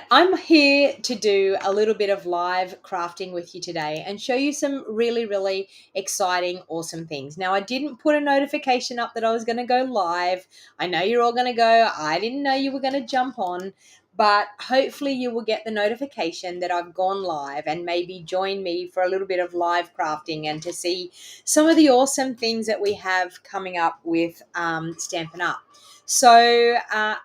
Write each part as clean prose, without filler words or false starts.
I'm here to do a little bit of live crafting with you today and show you some really exciting, awesome things. Now, I didn't put a notification up that I was going to go live. I know you're all going to go. I didn't know you were going to jump on, but hopefully you will get the notification that I've gone live and maybe join me for a little bit of live crafting and to see some of the awesome things that we have coming up with Stampin' Up. So,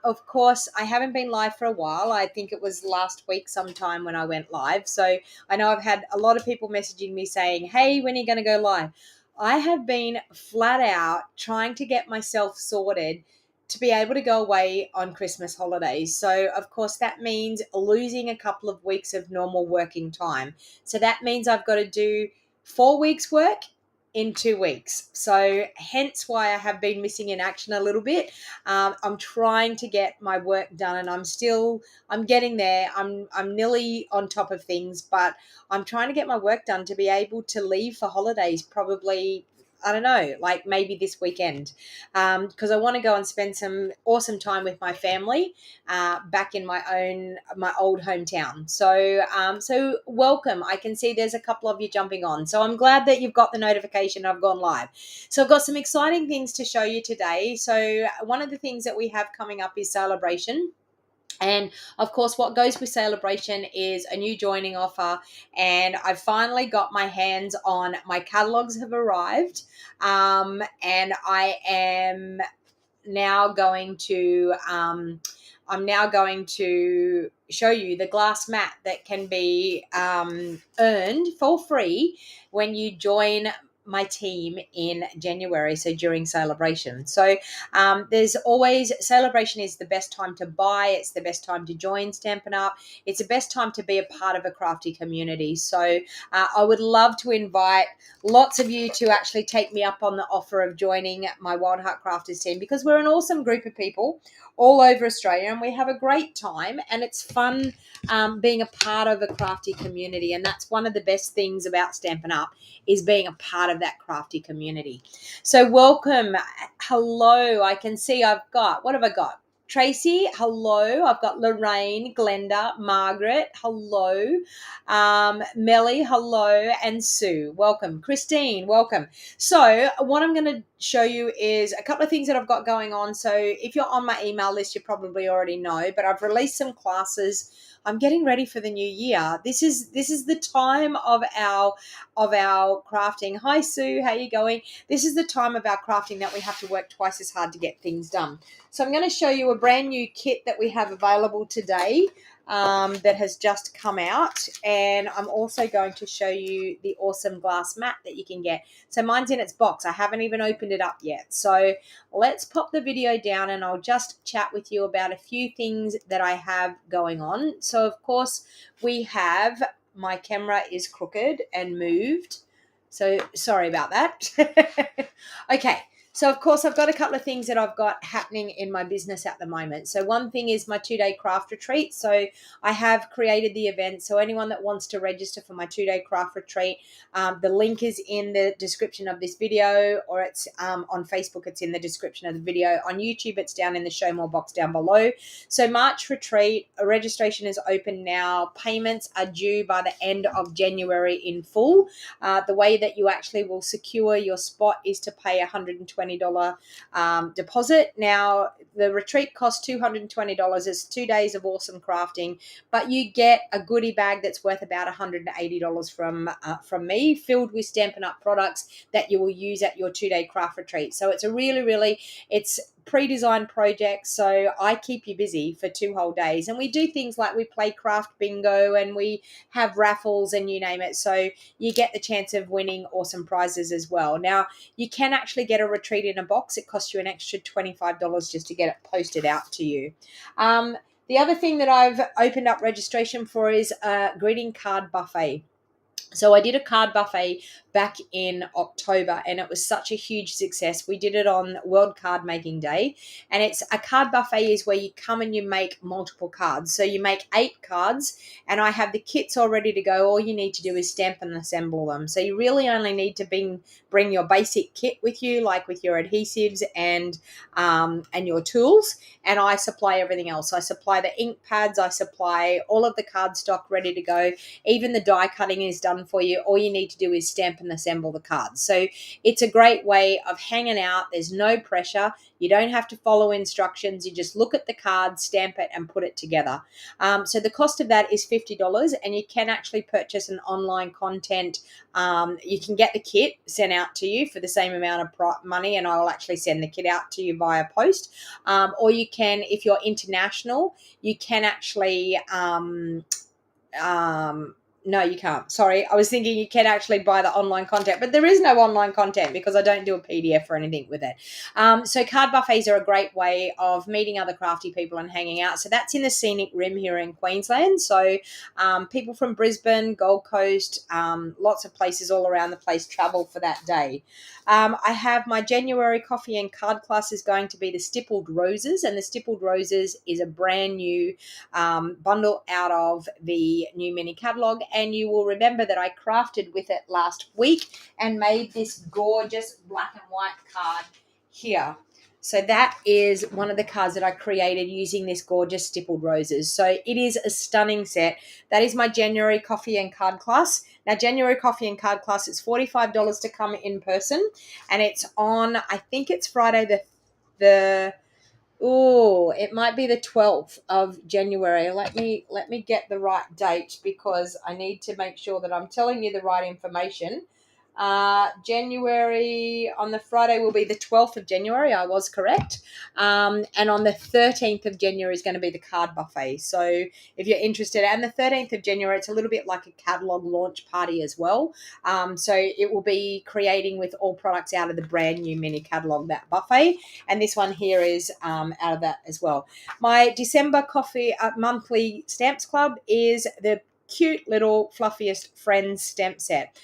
of course, I haven't been live for a while. I think it was last week sometime when I went live. So I know I've had a lot of people messaging me saying, hey, when are you going to go live? I have been flat out trying to get myself sorted to be able to go away on Christmas holidays. So, of course, that means losing a couple of weeks of normal working time. So that means I've got to do 4 weeks work in 2 weeks. So hence why I have been missing in action a little bit. I'm trying to get my work done, and I'm getting there. I'm nearly on top of things, but I'm trying to get my work done to be able to leave for holidays probably, I don't know, like maybe this weekend, because I want to go and spend some awesome time with my family back in my old hometown. So welcome. I can see there's a couple of you jumping on. So I'm glad that you've got the notification I've gone live. So I've got some exciting things to show you today. So one of the things that we have coming up is celebration. And of course, what goes with celebration is a new joining offer. And I've finally got my hands on my catalogs have arrived. And I am now going to show you the glass mat that can be earned for free when you join my team in January, so during celebration. So there's always, celebration is the best time to buy. It's the best time to join Stampin' Up. It's the best time to be a part of a crafty community. So I would love to invite lots of you to actually take me up on the offer of joining my Wild Heart Crafters team, because we're an awesome group of people all over Australia and we have a great time, and it's fun being a part of a crafty community. And that's one of the best things about Stampin' Up, is being a part of that crafty community. So welcome. Hello. I can see I've got, what have I got? Tracy, hello. I've got Lorraine, Glenda, Margaret, hello. Melly, hello. And Sue, welcome. Christine, welcome. So what I'm going to show you is a couple of things that I've got going on. So if you're on my email list, you probably already know, but I've released some classes. I'm getting ready for the new year. This is the time of our crafting. Hi Sue, how you going? This is the time of our crafting that we have to work twice as hard to get things done. So I'm going to show you a brand new kit that we have available today that has just come out, and I'm also going to show you the awesome glass mat that you can get. So mine's in its box. I haven't even opened it up yet. So let's pop the video down and I'll just chat with you about a few things that I have going on. So of course we have, my camera is crooked and moved, so sorry about that. Okay, so of course I've got a couple of things that I've got happening in my business at the moment. So one thing is my 2-day craft retreat. So I have created the event. So anyone that wants to register for my 2-day craft retreat, the link is in the description of this video, or it's on Facebook, it's in the description of the video. On YouTube, it's down in the show more box down below. So March retreat, registration is open now. Payments are due by the end of January in full. The way that you actually will secure your spot is to pay $120 deposit. Now, the retreat costs $220. It's 2 days of awesome crafting, but you get a goodie bag that's worth about $180 from me, filled with Stampin' Up products that you will use at your 2-day craft retreat. So it's a really, it's pre-designed project, so I keep you busy for 2 whole days. And we do things like we play craft bingo and we have raffles and you name it. So you get the chance of winning awesome prizes as well. Now, you can actually get a retreat in a box. It costs you an extra $25 just to get it posted out to you. The other thing that I've opened up registration for is a greeting card buffet. So I did a card buffet back in October, and it was such a huge success. We did it on World Card Making Day, and it's a card buffet is where you come and you make multiple cards. So you make 8 cards, and I have the kits all ready to go. All you need to do is stamp and assemble them. So you really only need to bring your basic kit with you, like with your adhesives and your tools, and I supply everything else. I supply the ink pads, I supply all of the cardstock ready to go. Even the die cutting is done for you. All you need to do is stamp and assemble the cards. So it's a great way of hanging out. There's no pressure. You don't have to follow instructions. You just look at the card, stamp it, and put it together. So the cost of that is $50, and you can actually purchase an online content. You can get the kit sent out to you for the same amount of money, and I will actually send the kit out to you via post. Or you can, if you're international, you can actually no, you can't. Sorry, I was thinking you can actually buy the online content, but there is no online content because I don't do a PDF or anything with it. So card buffets are a great way of meeting other crafty people and hanging out. So that's in the scenic rim here in Queensland. So people from Brisbane, Gold Coast, lots of places all around the place travel for that day. I have my January coffee and card class is going to be the Stippled Roses, and the Stippled Roses is a brand new bundle out of the new mini catalogue, and you will remember that I crafted with it last week and made this gorgeous black and white card here. So that is one of the cards that I created using this gorgeous Stippled Roses. So it is a stunning set. That is my January coffee and card class. Now, January coffee and card class, it's $45 to come in person, and it's on, I think it's Friday it might be the 12th of January. Let me get the right date because I need to make sure that I'm telling you the right information. January on the Friday will be the 12th of January. I was correct. And on the 13th of January is going to be the card buffet. So if you're interested, and the 13th of January, it's a little bit like a catalog launch party as well. So it will be creating with all products out of the brand new mini catalog, that buffet. And this one here is out of that as well. My December coffee monthly stamps club is the cute little fluffiest friends stamp set.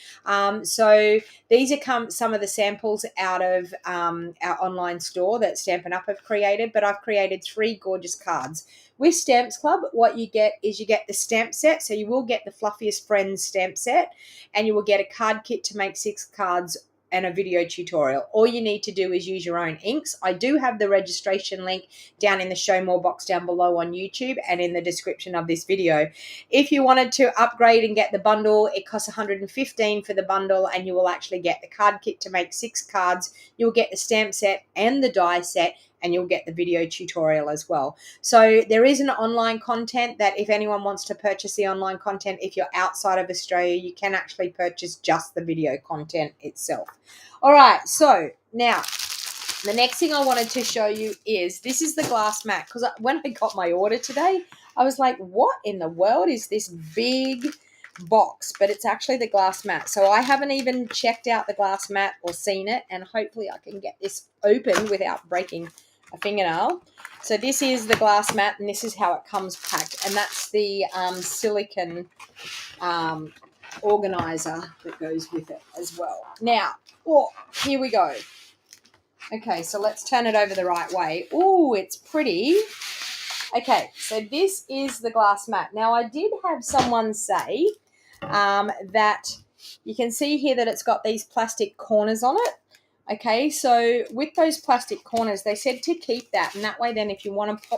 So these are some of the samples out of our online store that Stampin' Up have created, but I've created 3 gorgeous cards. With Stamps Club, what you get is you get the stamp set, so you will get the fluffiest friends stamp set, and you will get a card kit to make 6 cards and a video tutorial. All you need to do is use your own inks. I do have the registration link down in the show more box down below on YouTube and in the description of this video. If you wanted to upgrade and get the bundle, it costs $115 for the bundle, and you will actually get the card kit to make 6 cards. You'll get the stamp set and the die set, and you'll get the video tutorial as well. So there is an online content that if anyone wants to purchase the online content, if you're outside of Australia, you can actually purchase just the video content itself. All right, so now the next thing I wanted to show you is this is the glass mat, because when I got my order today, I was like, what in the world is this big box? But it's actually the glass mat. So I haven't even checked out the glass mat or seen it, and hopefully I can get this open without breaking a fingernail. So this is the glass mat, and this is how it comes packed, and that's the silicone organizer that goes with it as well. Now, here we go. Okay, so let's turn it over the right way. Oh, it's pretty. Okay, so this is the glass mat. Now, I did have someone say that you can see here that it's got these plastic corners on it. Okay, so with those plastic corners, they said to keep that, and that way then if you want to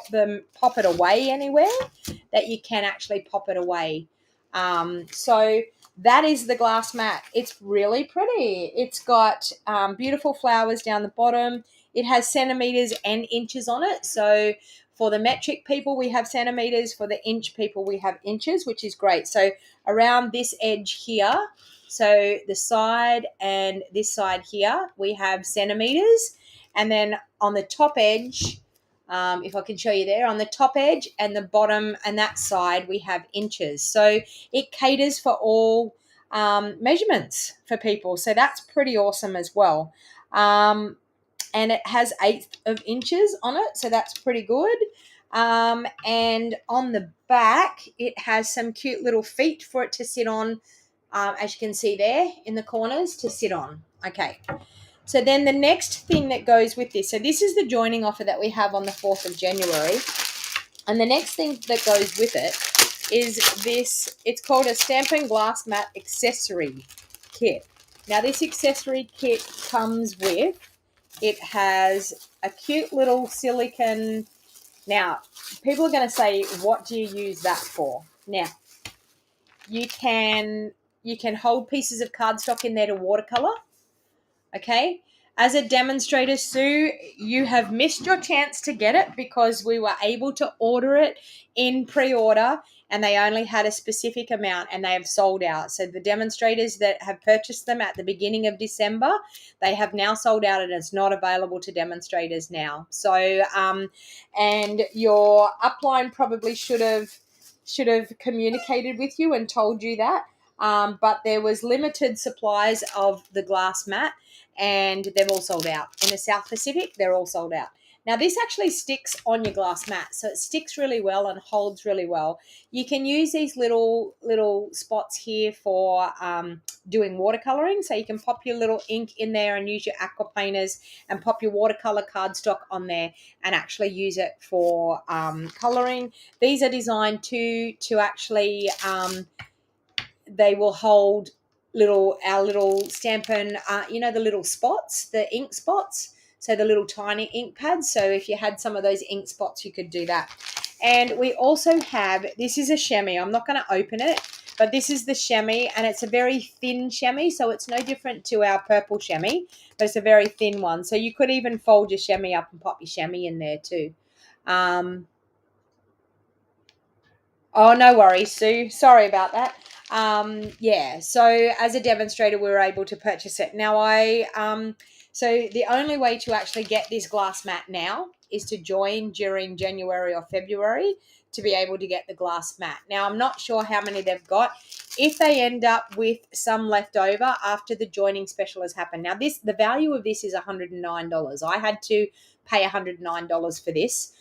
pop it away anywhere, that you can actually pop it away. So that is the glass mat. It's really pretty. It's got beautiful flowers down the bottom. It has centimeters and inches on it. So for the metric people, we have centimeters. For the inch people, we have inches, which is great. So around this edge here, so the side and this side here, we have centimeters. And then on the top edge, if I can show you there, on the top edge and the bottom and that side, we have inches. So it caters for all measurements for people. So that's pretty awesome as well. And it has 1/8 of inches on it, so that's pretty good. And on the back, it has some cute little feet for it to sit on as you can see there in the corners, to sit on. Okay. So then the next thing that goes with this, so this is the joining offer that we have on the 4th of January. And the next thing that goes with it is this, it's called a Stampin' Glass Mat Accessory Kit. Now this accessory kit comes with, it has a cute little silicone. Now, people are going to say, what do you use that for? Now, you can hold pieces of cardstock in there to watercolor. Okay. As a demonstrator, Sue, you have missed your chance to get it because we were able to order it in pre-order and they only had a specific amount and they have sold out. So the demonstrators that have purchased them at the beginning of December, they have now sold out and it's not available to demonstrators now. So, and your upline probably should have communicated with you and told you that. But there was limited supplies of the glass mat and they've all sold out. In the South Pacific, they're all sold out. Now, this actually sticks on your glass mat, so it sticks really well and holds really well. You can use these little spots here for doing watercoloring, so you can pop your little ink in there and use your aqua painters and pop your watercolor cardstock on there and actually use it for coloring. These are designed to actually they will hold our little Stampin', you know, the little spots, the ink spots. So the little tiny ink pads. So if you had some of those ink spots, you could do that. And we also have, this is a chamois. I'm not going to open it, but this is the chamois and it's a very thin chamois. So it's no different to our purple chamois, but it's a very thin one. So you could even fold your chamois up and pop your chamois in there too. Oh, no worries, Sue. Sorry about that. Yeah, so as a demonstrator, we were able to purchase it. Now, so the only way to actually get this glass mat now is to join during January or February to be able to get the glass mat. Now, I'm not sure how many they've got. If they end up with some left over after the joining special has happened. Now, the value of this is $109. I had to pay $109 for this.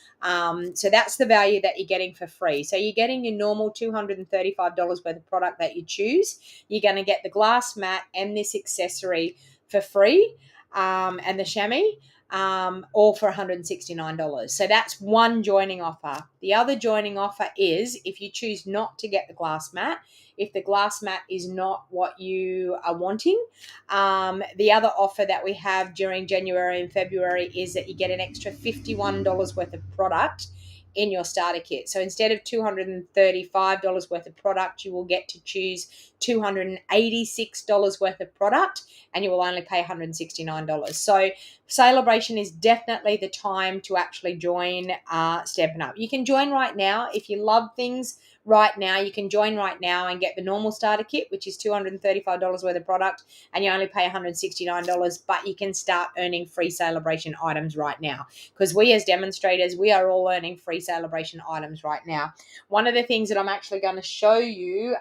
So that's the value that you're getting for free. So you're getting your normal $235 worth of product that you choose. You're going to get the glass mat and this accessory for free, and the chamois, all for $169. So that's one joining offer. The other joining offer is if you choose not to get the glass mat, if the glass mat is not what you are wanting, the other offer that we have during January and February is that you get an extra $51 worth of product in your starter kit. So instead of $235 worth of product, you will get to choose $286 worth of product and you will only pay $169. So Celebration is definitely the time to actually join Stampin' Up. You can join right now. If you love things right now, you can join right now and get the normal starter kit, which is $235 worth of product, and you only pay $169, but you can start earning free Celebration items right now. Because we as demonstrators, we are all earning free Celebration items right now. One of the things that I'm actually going to show you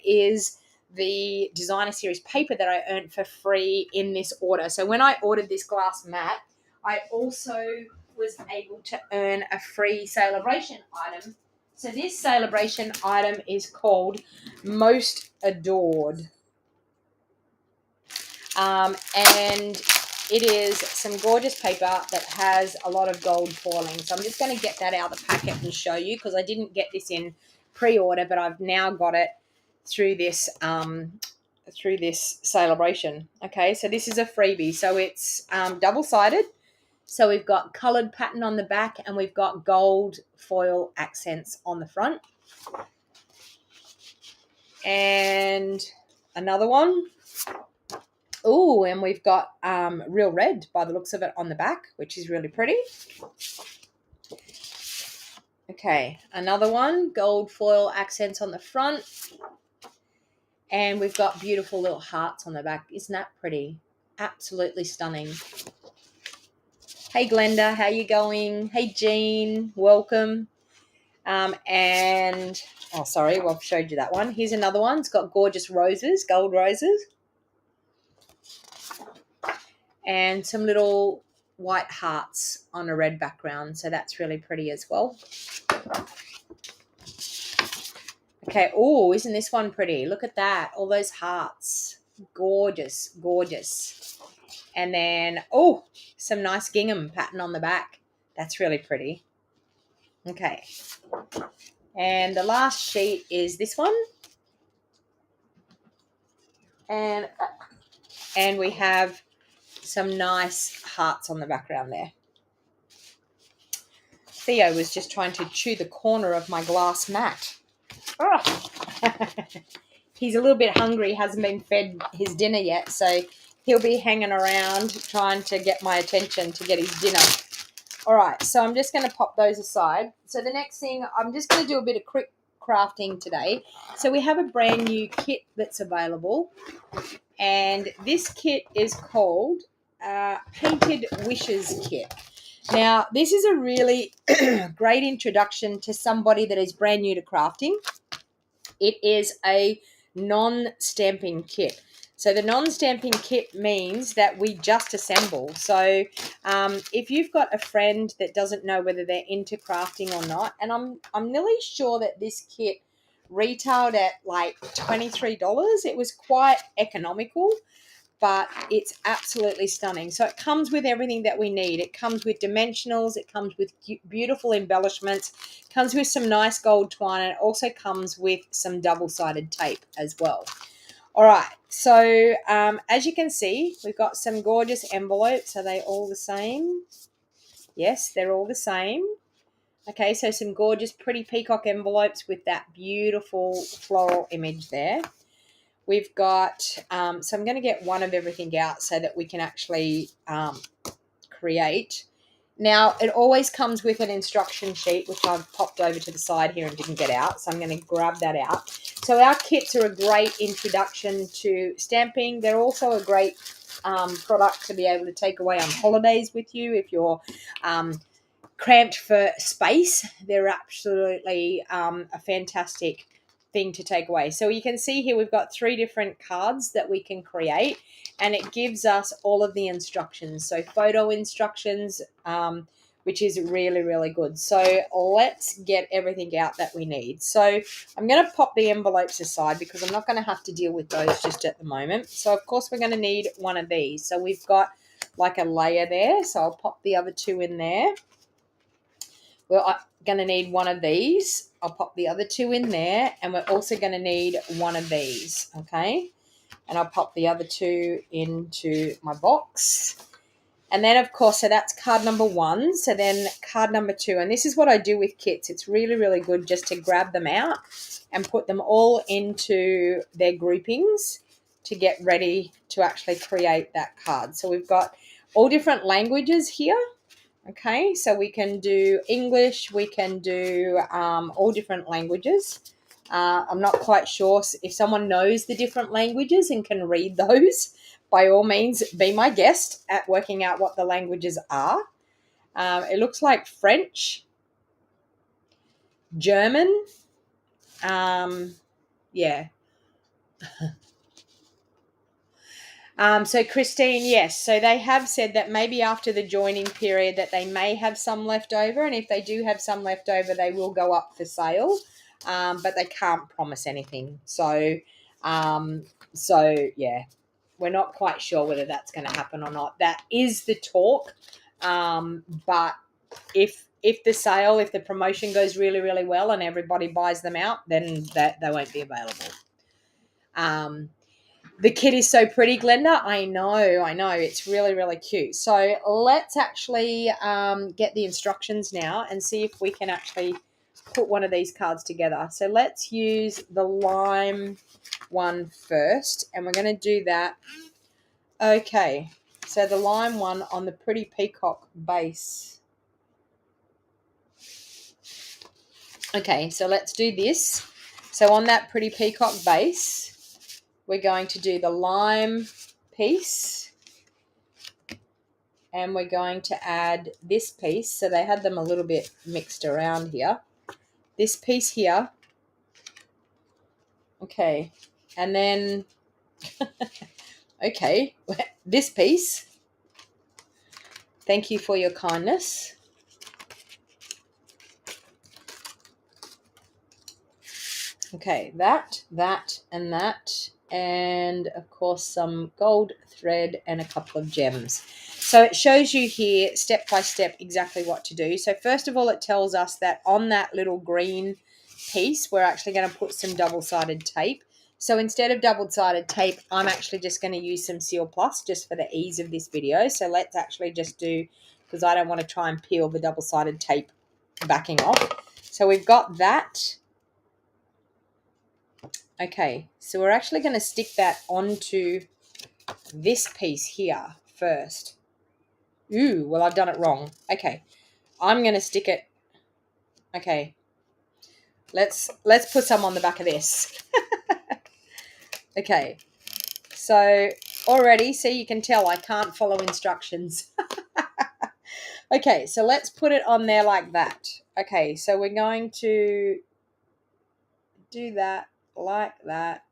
is the designer series paper that I earned for free in this order. So when I ordered this glass mat, I also was able to earn a free Celebration item. So this Celebration item is called Most Adored. And it is some gorgeous paper that has a lot of gold foiling. So I'm just going to get that out of the packet and show you because I didn't get this in pre-order, but I've now got it through this Celebration. Okay, so this is a freebie. So it's double-sided. So we've got coloured pattern on the back and we've got gold foil accents on the front. And another one. Oh, and we've got real red by the looks of it on the back, which is really pretty. Okay, another one, gold foil accents on the front. And we've got beautiful little hearts on the back. Isn't that pretty? Absolutely stunning. Hey, Glenda, how you going? Hey, Jean, welcome. And, oh, sorry, well, I've showed you that one. Here's another one. It's got gorgeous roses, gold roses. And some little white hearts on a red background. So that's really pretty as well. Okay. Oh, isn't this one pretty? Look at that. All those hearts. Gorgeous, gorgeous. And then, oh, some nice gingham pattern on the back. That's really pretty. Okay. And the last sheet is this one. And we have some nice hearts on the background there. Theo was just trying to chew the corner of my glass mat. Oh. He's a little bit hungry, hasn't been fed his dinner yet, so he'll be hanging around trying to get my attention to get his dinner. All right, so I'm just going to pop those aside. So the next thing, I'm just going to do a bit of quick crafting today. So we have a brand new kit that's available, and this kit is called Painted Wishes Kit. Now, this is a really great introduction to somebody that is brand new to crafting. It is a non-stamping kit. So the non-stamping kit means that we just assemble. So if you've got a friend that doesn't know whether they're into crafting or not, and I'm nearly sure that this kit retailed at like $23. It was quite economical, but it's absolutely stunning. So it comes with everything that we need. It comes with dimensionals. It comes with beautiful embellishments. It comes with some nice gold twine. And it also comes with some double-sided tape as well. All right. So as you can see, we've got some gorgeous envelopes. Are they all the same? Yes, they're all the same. Okay, so some gorgeous, pretty peacock envelopes with that beautiful floral image there. We've got, so I'm going to get one of everything out so that we can actually create. Now, it always comes with an instruction sheet, which I've popped over to the side here and didn't get out. So I'm going to grab that out. So our kits are a great introduction to stamping. They're also a great product to be able to take away on holidays with you if you're cramped for space. They're absolutely a fantastic thing to take away. So you can see here we've got 3 different cards that we can create, and it gives us all of the instructions. So photo instructions, which is really, really good. So let's get everything out that we need. So I'm going to pop the envelopes aside because I'm not going to have to deal with those just at the moment. So of course we're going to need one of these. So we've got like a layer there. So I'll pop the other 2 in there. We're going to need one of these. I'll pop the other 2 in there. And we're also going to need one of these, okay? And I'll pop the other 2 into my box. And then, of course, so that's card number 1. So then card number 2. And this is what I do with kits. It's really, really good just to grab them out and put them all into their groupings to get ready to actually create that card. So we've got all different languages here. Okay, so we can do English, we can do all different languages. I'm not quite sure if someone knows the different languages and can read those. By all means, be my guest at working out what the languages are. It looks like French, German, yeah. So Christine, yes. So they have said that maybe after the joining period that they may have some left over. And if they do have some left over, they will go up for sale. But they can't promise anything. So yeah, we're not quite sure whether that's going to happen or not. That is the talk. But if the promotion goes really, really well and everybody buys them out, then they won't be available. The kit is so pretty, Glenda. I know. It's really, really cute. So let's actually get the instructions now and see if we can actually put one of these cards together. So let's use the lime one first, and we're going to do that. Okay, so the lime one on the pretty peacock base. Okay, so let's do this. So on that pretty peacock base, we're going to do the lime piece, and we're going to add this piece. So they had them a little bit mixed around here. This piece here. Okay, and then, okay, this piece. Thank you for your kindness. Okay, that, and that, and of course some gold thread and a couple of gems. So it shows you here step by step exactly what to do. So first of all, it tells us that on that little green piece, we're actually going to put some double-sided tape. So instead of double-sided tape, I'm actually just going to use some Seal Plus just for the ease of this video. So let's actually just do, because I don't want to try and peel the double-sided tape backing off. So we've got that. Okay, so we're actually going to stick that onto this piece here first. Ooh, well, I've done it wrong. Okay, I'm going to stick it. Okay, let's put some on the back of this. Okay, so already, see, you can tell I can't follow instructions. Okay, so let's put it on there like that. Okay, so we're going to do that like that.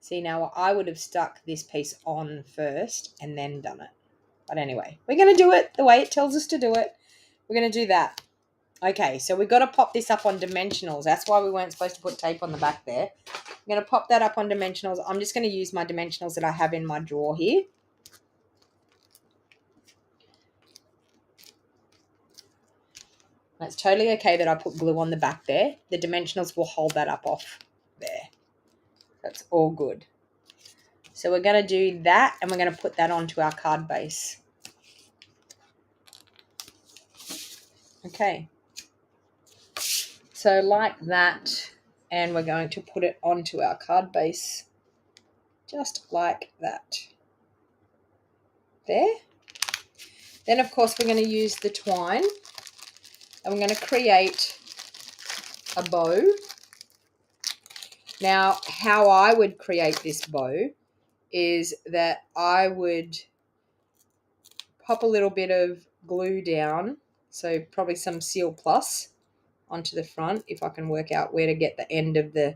See, now I would have stuck this piece on first and then done it. But anyway, we're going to do it the way it tells us to do it. We're going to do that. Okay, so we've got to pop this up on dimensionals. That's why we weren't supposed to put tape on the back there. I'm going to pop that up on dimensionals. I'm just going to use my dimensionals that I have in my drawer here. It's totally okay that I put glue on the back there. The dimensionals will hold that up off there. That's all good. So we're going to do that, and we're going to put that onto our card base. Okay. So like that, and we're going to put it onto our card base just like that. There. Then, of course, we're going to use the twine, and we're going to create a bow. Now, how I would create this bow is that I would pop a little bit of glue down, so probably some Seal Plus onto the front, if I can work out where to get the end of the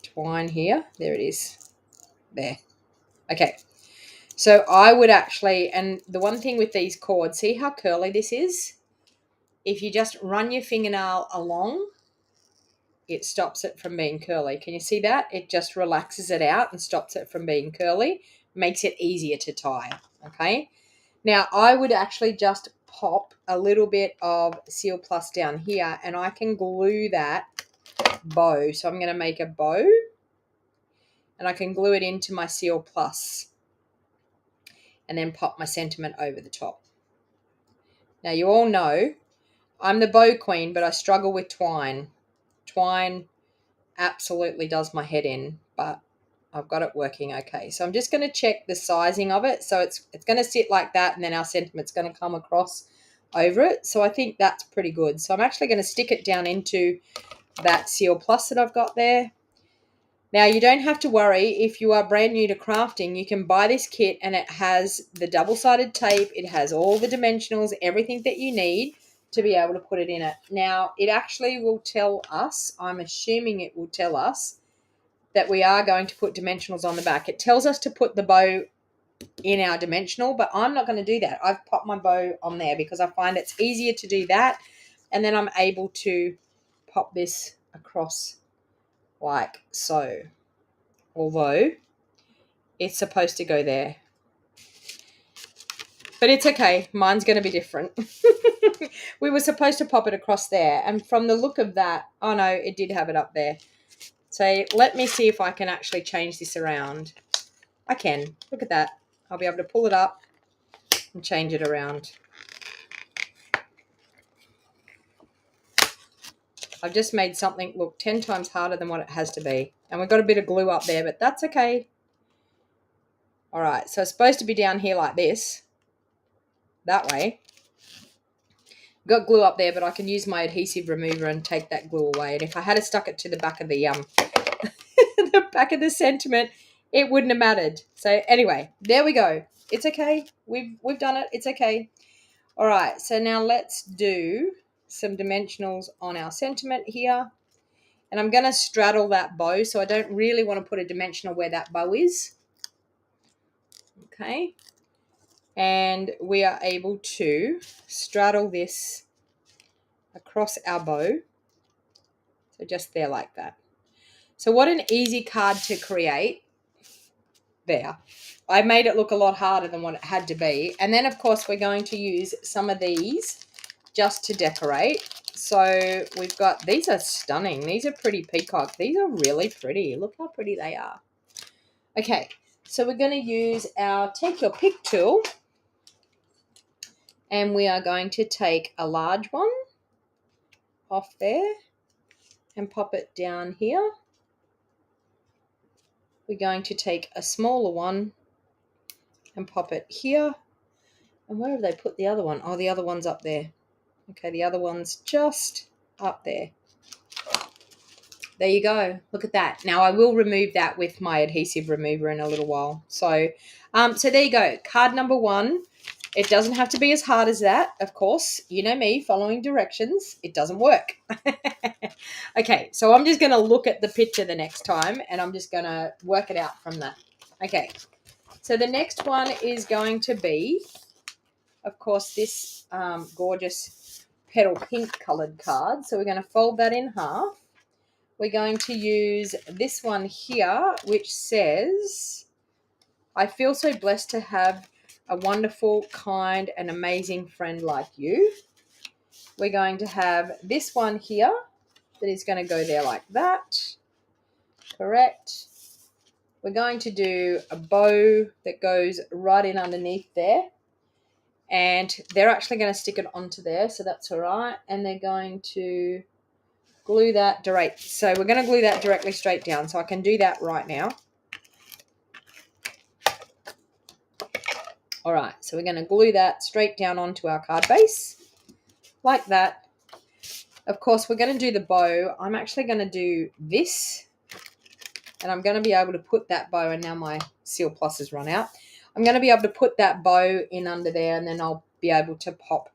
twine here. There it is. There. Okay. So I would actually, and the one thing with these cords, see how curly this is? If you just run your fingernail along, it stops it from being curly. Can you see that? It just relaxes it out and stops it from being curly, makes it easier to tie, okay? Now, I would actually just pop a little bit of Seal Plus down here, and I can glue that bow. So I'm going to make a bow, and I can glue it into my Seal Plus, and then pop my sentiment over the top. Now, you all know I'm the bow queen, but I struggle with twine. Twine absolutely does my head in, but I've got it working okay. So I'm just going to check the sizing of it. So it's going to sit like that, and then our sentiment's going to come across over it. So I think that's pretty good. So I'm actually going to stick it down into that Seal Plus that I've got there. Now, you don't have to worry if you are brand new to crafting. You can buy this kit, and it has the double-sided tape. It has all the dimensionals, everything that you need to be able to put it in it. Now, it actually will tell us, I'm assuming it will tell us, that we are going to put dimensionals on the back. It tells us to put the bow in our dimensional, but I'm not going to do that. I've popped my bow on there because I find it's easier to do that, and then I'm able to pop this across like so. Although it's supposed to go there, but it's okay. Mine's going to be different. We were supposed to pop it across there, and from the look of that, oh no, it did have it up there. So let me see if I can actually change this around. I can. Look at that. I'll be able to pull it up and change it around. I've just made something look 10 times harder than what it has to be. And we've got a bit of glue up there, but that's okay. All right, so it's supposed to be down here like this. That way. Got glue up there, but I can use my adhesive remover and take that glue away. And if I had stuck it to the back of the the back of the sentiment, it wouldn't have mattered. So anyway, there we go. It's okay. We've done it. It's okay. All right, so now let's do some dimensionals on our sentiment here. And I'm going to straddle that bow, so I don't really want to put a dimensional where that bow is. Okay. And we are able to straddle this across our bow. So just there like that. So what an easy card to create there. I made it look a lot harder than what it had to be. And then, of course, we're going to use some of these just to decorate. So we've got, these are stunning. These are pretty peacock. These are really pretty. Look how pretty they are. Okay, so we're going to use our Take Your Pick tool. And we are going to take a large one off there and pop it down here. We're going to take a smaller one and pop it here. And where have they put the other one? Oh, the other one's up there. Okay, the other one's just up there. There you go. Look at that. Now I will remove that with my adhesive remover in a little while. So, so there you go. Card number 1. It doesn't have to be as hard as that, of course. You know me, following directions, it doesn't work. Okay, so I'm just going to look at the picture the next time, and I'm just going to work it out from that. Okay, so the next one is going to be, of course, this gorgeous petal pink coloured card. So we're going to fold that in half. We're going to use this one here, which says, I feel so blessed to have a wonderful, kind, and amazing friend like you. We're going to have this one here that is going to go there like that. Correct. We're going to do a bow that goes right in underneath there. And they're actually going to stick it onto there, so that's all right. And they're going to glue that direct. So we're going to glue that directly straight down. So I can do that right now. All right, so we're going to glue that straight down onto our card base like that. Of course, we're going to do the bow. I'm actually going to do this, and I'm going to be able to put that bow, and now my Seal Plus has run out. I'm going to be able to put that bow in under there, and then I'll be able to pop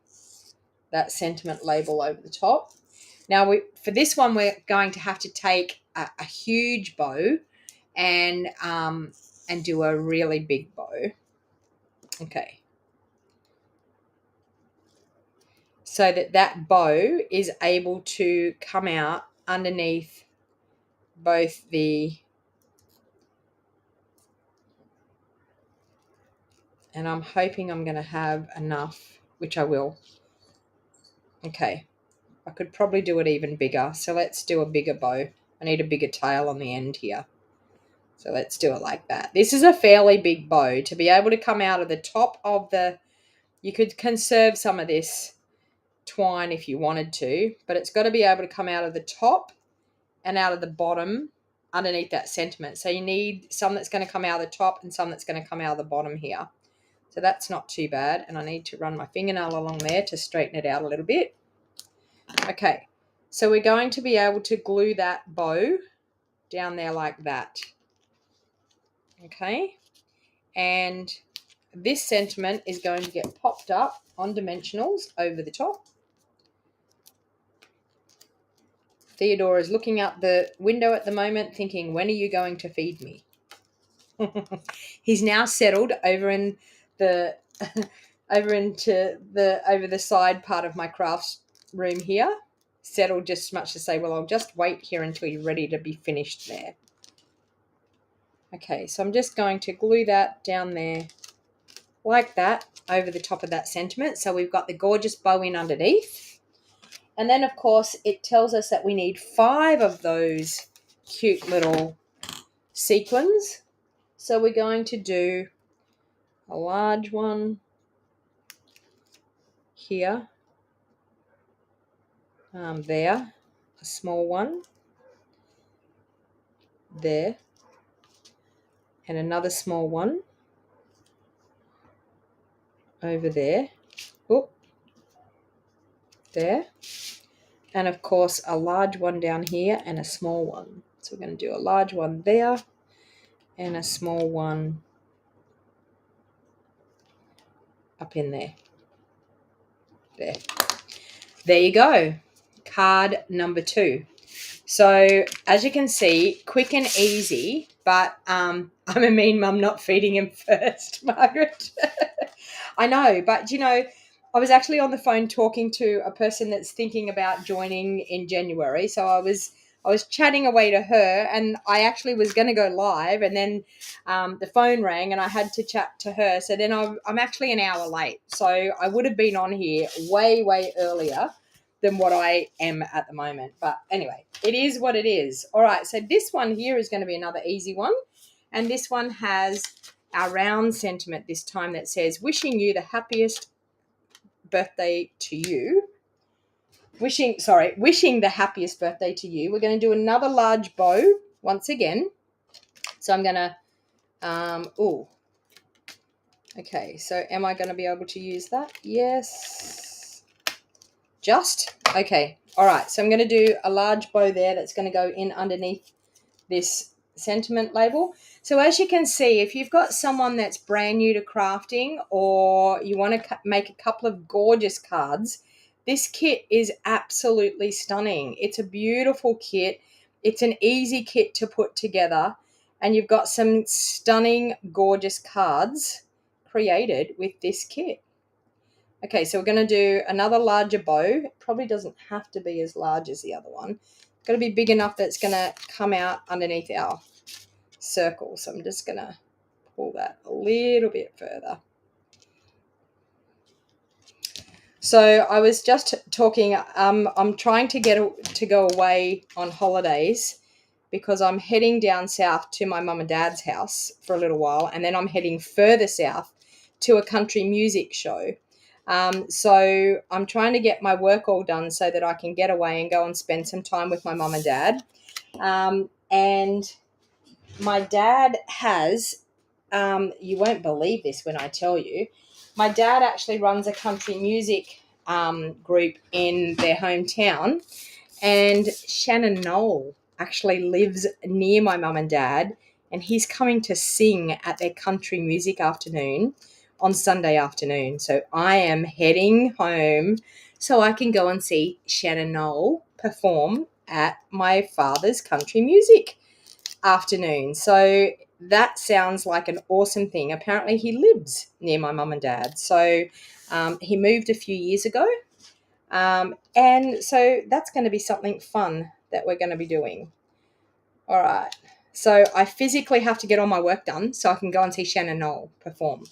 that sentiment label over the top. Now, for this one, we're going to have to take a huge bow and do a really big bow. Okay. So that bow is able to come out underneath both the, and I'm hoping I'm going to have enough, which I will. Okay. I could probably do it even bigger. So let's do a bigger bow. I need a bigger tail on the end here. So let's do it like that. This is a fairly big bow to be able to come out of the top of the, you could conserve some of this twine if you wanted to, but it's got to be able to come out of the top and out of the bottom underneath that sentiment. So you need some that's going to come out of the top and some that's going to come out of the bottom here. So that's not too bad. And I need to run my fingernail along there to straighten it out a little bit. Okay, so we're going to be able to glue that bow down there like that. Okay, and this sentiment is going to get popped up on dimensionals over the top. Theodore is looking out the window at the moment thinking, when are you going to feed me? He's now settled over in the over the side part of my crafts room here. Settled just as much to say, well, I'll just wait here until you're ready to be finished there. Okay, so I'm just going to glue that down there like that over the top of that sentiment. So we've got the gorgeous bow in underneath. And then, of course, it tells us that we need 5 of those cute little sequins. So we're going to do a large one here, there, a small one there, and another small one over there, there, and of course a large one down here and a small one. So we're going to do a large one there and a small one up in there. There you go. Card number 2. So as you can see, quick and easy, but I'm a mean mum not feeding him first, Margaret. I know, but you know, I was actually on the phone talking to a person that's thinking about joining in January. So I was I was chatting away to her, and I actually was going to go live, and then the phone rang and I had to chat to her. So then I'm actually an hour late. So I would have been on here way, way earlier than what I am at the moment. But anyway, it is what it is. All right, so this one here is going to be another easy one. And this one has our round sentiment this time that says, wishing you the happiest birthday to you. Wishing the happiest birthday to you. We're going to do another large bow once again. So I'm going to, okay, so am I going to be able to use that? Yes. Just? Okay. All right. So I'm going to do a large bow there that's going to go in underneath this sentiment label. So as you can see, if you've got someone that's brand new to crafting, or you want to make a couple of gorgeous cards, this kit is absolutely stunning. It's a beautiful kit. It's an easy kit to put together, and you've got some stunning, gorgeous cards created with this kit. Okay, so we're going to do another larger bow. It probably doesn't have to be as large as the other one. It's got to be big enough that it's going to come out underneath our circle. So I'm just going to pull that a little bit further. So I was just talking, I'm trying to go away on holidays because I'm heading down south to my mum and dad's house for a little while, and then I'm heading further south to a country music show. So I'm trying to get my work all done so that I can get away and go and spend some time with my mum and dad. And my dad has, you won't believe this when I tell you, my dad actually runs a country music group in their hometown, and Shannon Knoll actually lives near my mum and dad, and he's coming to sing at their country music afternoon on Sunday afternoon. So I am heading home so I can go and see Shannon Knoll perform at my father's country music afternoon. So that sounds like an awesome thing. Apparently he lives near my mum and dad. So he moved a few years ago. And so that's going to be something fun that we're going to be doing. All right. So I physically have to get all my work done so I can go and see Shannon Knoll perform.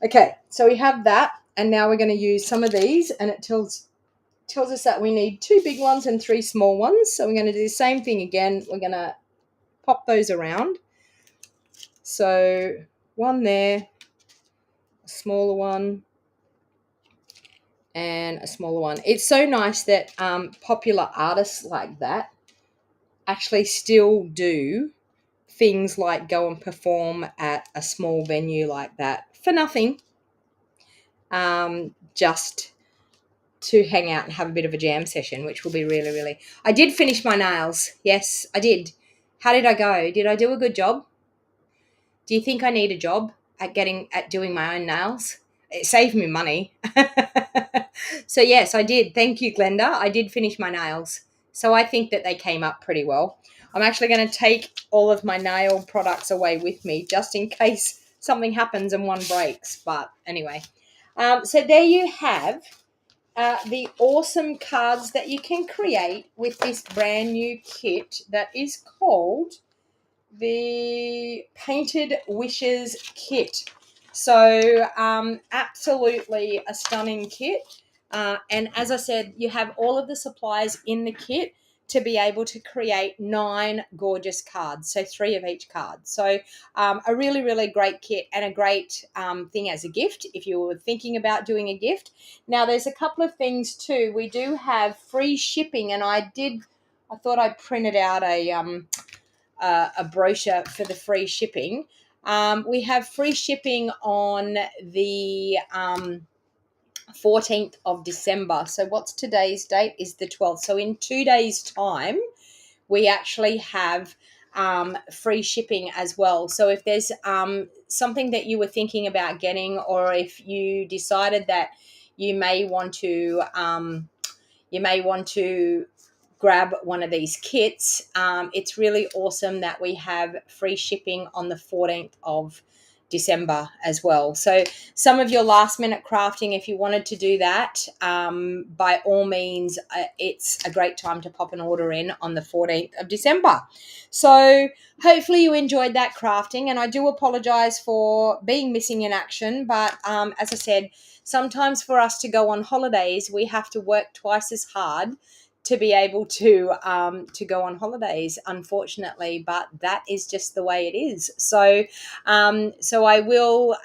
Okay, so we have that, and now we're going to use some of these, and it tells us that we need 2 big ones and 3 small ones. So we're going to do the same thing again. We're going to pop those around. So one there, a smaller one, and a smaller one. It's so nice that popular artists like that actually still do things like go and perform at a small venue like that for nothing, just to hang out and have a bit of a jam session, which will be really, really... I did finish my nails. Yes, I did. How did I go? Did I do a good job? Do you think I need a job at doing my own nails? It saved me money. So yes, I did. Thank you, Glenda. I did finish my nails. So I think that they came up pretty well. I'm actually going to take all of my nail products away with me just in case something happens and one breaks. But anyway, so there you have the awesome cards that you can create with this brand new kit that is called the Painted Wishes kit. So absolutely a stunning kit. And as I said, you have all of the supplies in the kit to be able to create 9 gorgeous cards, so 3 of each card. So a really, really great kit, and a great thing as a gift if you were thinking about doing a gift. Now, there's a couple of things too. We do have free shipping, and I thought I printed out a brochure for the free shipping. We have free shipping on the 14th of December. So what's today's date? Is the 12th. So in 2 days' time, we actually have free shipping as well. So if there's something that you were thinking about getting, or if you decided that you may want to grab one of these kits, it's really awesome that we have free shipping on the 14th of December as well. So some of your last minute crafting, if you wanted to do that, by all means, it's a great time to pop an order in on the 14th of December. So hopefully you enjoyed that crafting, and I do apologize for being missing in action, but as I said, sometimes for us to go on holidays, we have to work twice as hard to be able to go on holidays, unfortunately, but that is just the way it is. So I will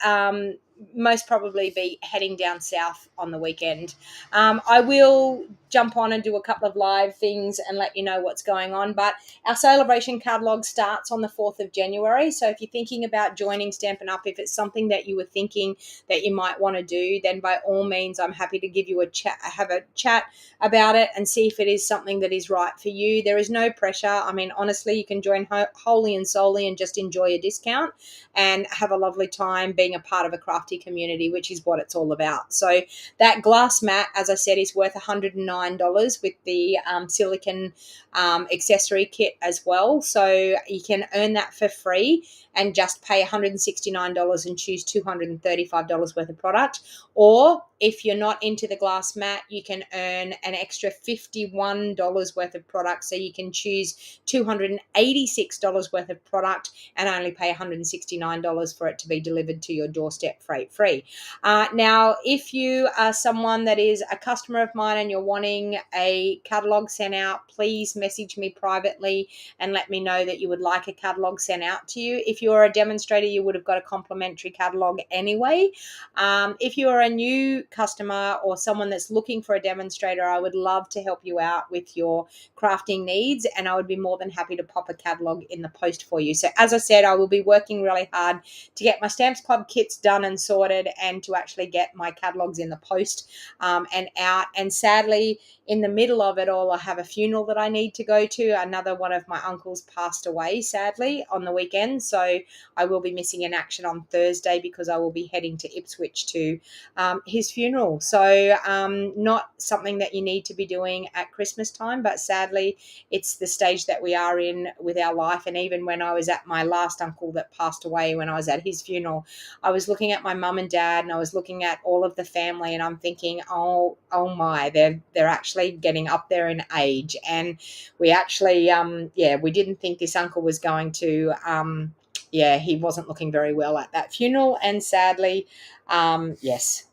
most probably be heading down south on the weekend. I will jump on and do a couple of live things and let you know what's going on. But our celebration catalog starts on the 4th of January. So if you're thinking about joining Stampin' Up, if it's something that you were thinking that you might want to do, then by all means, I'm happy to give you have a chat about it and see if it is something that is right for you. There is no pressure. I mean, honestly, you can join wholly and solely and just enjoy a discount and have a lovely time being a part of a crafty community, which is what it's all about. So that glass mat, as I said, is worth $109 with the silicone accessory kit as well. So you can earn that for free and just pay $169 and choose $235 worth of product. Or if you're not into the glass mat, you can earn an extra $51 worth of product. So you can choose $286 worth of product and only pay $169 for it to be delivered to your doorstep freight free. Now, if you are someone that is a customer of mine and you're wanting a catalog sent out, please message me privately and let me know that you would like a catalog sent out to you. If you're a demonstrator, you would have got a complimentary catalog anyway. If you are a new customer or someone that's looking for a demonstrator, I would love to help you out with your crafting needs, and I would be more than happy to pop a catalog in the post for you. So as I said, I will be working really hard to get my Stamps Club kits done and sorted and to actually get my catalogs in the post and out. And sadly, in the middle of it all, I have a funeral that I need to go to. Another one of my uncles passed away, sadly, on the weekend. So I will be missing in action on Thursday because I will be heading to Ipswich to his funeral. So not something that you need to be doing at Christmas time, but sadly, it's the stage that we are in with our life. And even when I was at my last uncle that passed away, when I was at his funeral, I was looking at my mum and dad, and I was looking at all of the family, and I'm thinking, oh my, they're actually getting up there in age. And we actually, we didn't think this uncle was going to, he wasn't looking very well at that funeral. And sadly,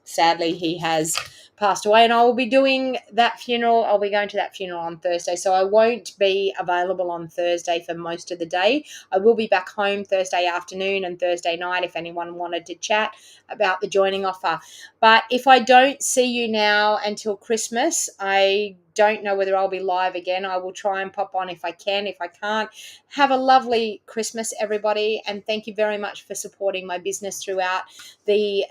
sadly, he has passed away, and I will be doing that funeral. I'll be going to that funeral on Thursday, so I won't be available on Thursday for most of the day. I will be back home Thursday afternoon and Thursday night if anyone wanted to chat about the joining offer. But if I don't see you now until Christmas, I don't know whether I'll be live again. I will try and pop on if I can. If I can't, have a lovely Christmas, everybody, and thank you very much for supporting my business throughout the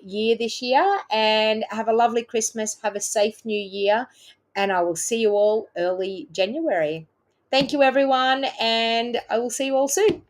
year this year, and have a lovely Christmas. Have a safe new year, and I will see you all early January. Thank you, everyone, and I will see you all soon.